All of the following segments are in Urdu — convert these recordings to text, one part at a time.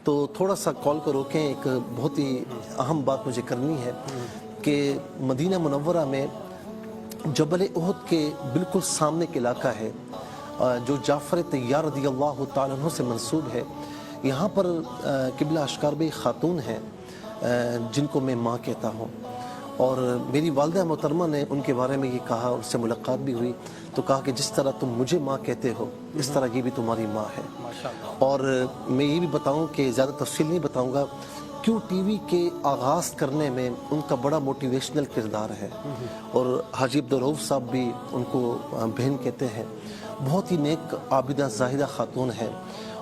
تو تھوڑا سا کال کو روکیں، ایک بہت ہی اہم بات مجھے کرنی ہے کہ مدینہ منورہ میں جبل احد کے بالکل سامنے کے علاقہ ہے جو جعفر طیار رضی اللہ تعالیٰ عنہ سے منسوب ہے. یہاں پر قبلہ اشکار بھائی خاتون ہیں جن کو میں ماں کہتا ہوں، اور میری والدہ محترمہ نے ان کے بارے میں یہ کہا، ان سے ملاقات بھی ہوئی تو کہا کہ جس طرح تم مجھے ماں کہتے ہو اس طرح یہ بھی تمہاری ماں ہے. اور میں یہ بھی بتاؤں کہ زیادہ تفصیل نہیں بتاؤں گا، کیوں ٹی وی کے آغاز کرنے میں ان کا بڑا موٹیویشنل کردار ہے، اور حاجی عبدالرؤف صاحب بھی ان کو بہن کہتے ہیں. بہت ہی نیک عابدہ زاہدہ خاتون ہے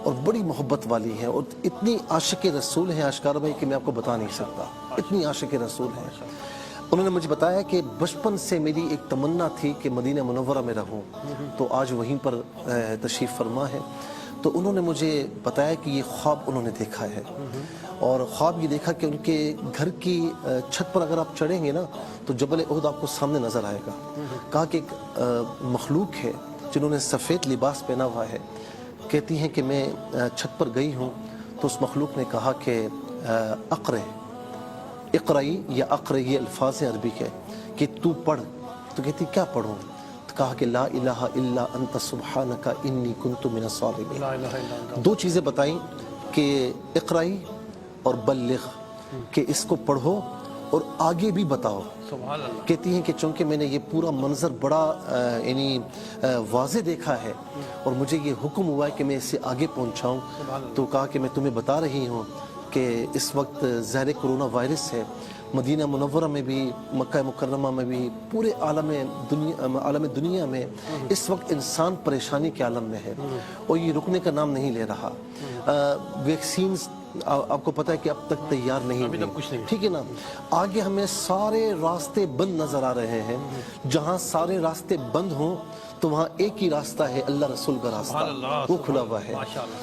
اور بڑی محبت والی ہے، اور اتنی عاشق رسول ہیں اشکار بھائی کہ میں آپ کو بتا نہیں سکتا، اتنی عاشق رسول ہیں. انہوں نے مجھے بتایا کہ بچپن سے میری ایک تمنا تھی کہ مدینہ منورہ میں رہوں، تو آج وہیں پر تشریف فرما ہے. تو انہوں نے مجھے بتایا کہ یہ خواب انہوں نے دیکھا ہے، اور خواب یہ دیکھا کہ ان کے گھر کی چھت پر اگر آپ چڑھیں گے نا تو جبل احد آپ کو سامنے نظر آئے گا. کہا کہ ایک مخلوق ہے جنہوں نے سفید لباس پہنا ہوا ہے، کہتی ہیں کہ میں چھت پر گئی ہوں تو اس مخلوق نے کہا کہ اقرئی یا اقرئی، یہ الفاظ عربی کے کہ تو پڑھ. تو کہتی کیا پڑھوں؟ تو کہا کہ لا الہ الا انت سبحانک انی کنت من الظالمین. دو چیزیں بتائیں کہ اقرئی اور بلغ، کہ اس کو پڑھو اور آگے بھی بتاؤ. کہتی ہیں کہ چونکہ میں نے یہ پورا منظر بڑا یعنی واضح دیکھا ہے اور مجھے یہ حکم ہوا ہے کہ میں اسے آگے پہنچاؤں، تو کہا کہ میں تمہیں بتا رہی ہوں کہ اس وقت زہر کرونا وائرس ہے مدینہ منورہ میں بھی، مکہ مکرمہ میں بھی، پورے عالم دنیا میں اس وقت انسان پریشانی کے عالم میں ہے اور یہ رکنے کا نام نہیں لے رہا. ویکسینز آپ کو پتہ ہے کہ اب تک تیار نہیں ہوئی، ٹھیک ہے نا. آگے ہمیں سارے راستے بند نظر آ رہے ہیں، جہاں سارے راستے بند ہوں تو وہاں ایک ہی راستہ ہے، اللہ رسول کا راستہ، وہ کھلا ہوا ہے.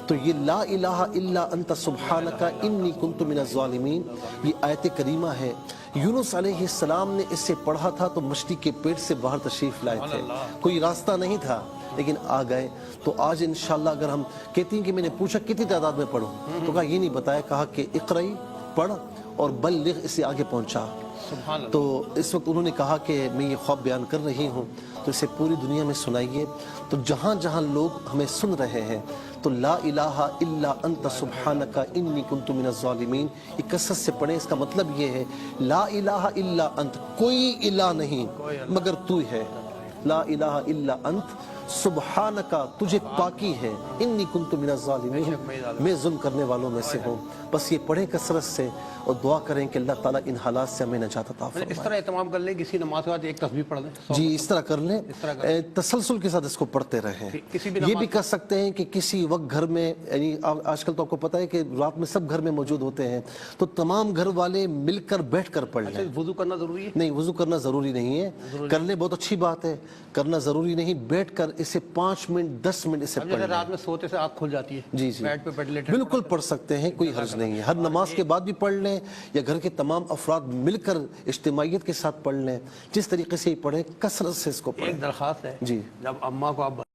تو یہ لا الہ الا انت سبحانک انی کنت من الظالمین، یہ آیت کریمہ ہے. یونس علیہ السلام نے اس سے پڑھا تھا تو مچھلی کے پیٹ سے باہر تشریف لائے تھے، کوئی راستہ نہیں تھا لیکن آ گئے. تو آج انشاءاللہ اگر ہم کہتی ہیں کہ میں نے پوچھا کتنی تعداد میں پڑھوں تو کہا یہ نہیں بتایا، کہا کہ اقرئی پڑھ اور بلغ اسے آگے پہنچا. تو اس وقت انہوں نے کہا کہ میں یہ خواب بیان کر رہی ہوں تو اسے پوری دنیا میں سنائیے. تو جہاں جہاں لوگ ہمیں سن رہے ہیں تو لا الہ الا انت سبحانک انی کنت من الظالمین یہ کثرت سے پڑھیں. اس کا مطلب یہ ہے لا الہ الا انت، کوئی الہ نہیں مگر تو ہے. لا الہ الا انت سبحانکا، تجھے پاکی ہے، انی کنت من الظالمین، میں ظلم کرنے والوں میں سے ہوں. بس یہ پڑھیں کثرت سے اور دعا کریں کہ اللہ تعالیٰ ان حالات سے ہمیں نجات عطا فرمائے. اس طرح اہتمام کر لیں کسی نماز کے بعد ایک تسبیح پڑھ لیں. جی اس طرح کر لیں، تسلسل کے ساتھ اس کو پڑھتے رہیں. یہ بھی کر سکتے ہیں کہ کسی وقت گھر میں، یعنی آج کل تو آپ کو پتہ ہے کہ رات میں سب گھر میں موجود ہوتے ہیں تو تمام گھر والے مل کر بیٹھ کر پڑھ لیں. وضو کرنا ضروری ہے؟ نہیں، وضو کرنا ضروری نہیں ہے. کر لیں بہت اچھی بات ہے، کرنا ضروری نہیں. بیٹھ کر اسے 5 منٹ 10 منٹ اسے پڑھ لیں. رات میں سوتے سے آنکھ کھل جاتی ہے، جی بیڈ پہ لیٹے بالکل پڑھ سکتے ہیں، کوئی حرج نہیں ہے. ہر نماز کے بعد بھی پڑھ لیں یا گھر کے تمام افراد مل کر اجتماعیت کے ساتھ پڑھ لیں. جس طریقے سے ہی پڑھیں کثرت سے اس کو پڑھیں. ایک درخواست ہے، جی جب اماں کو آپ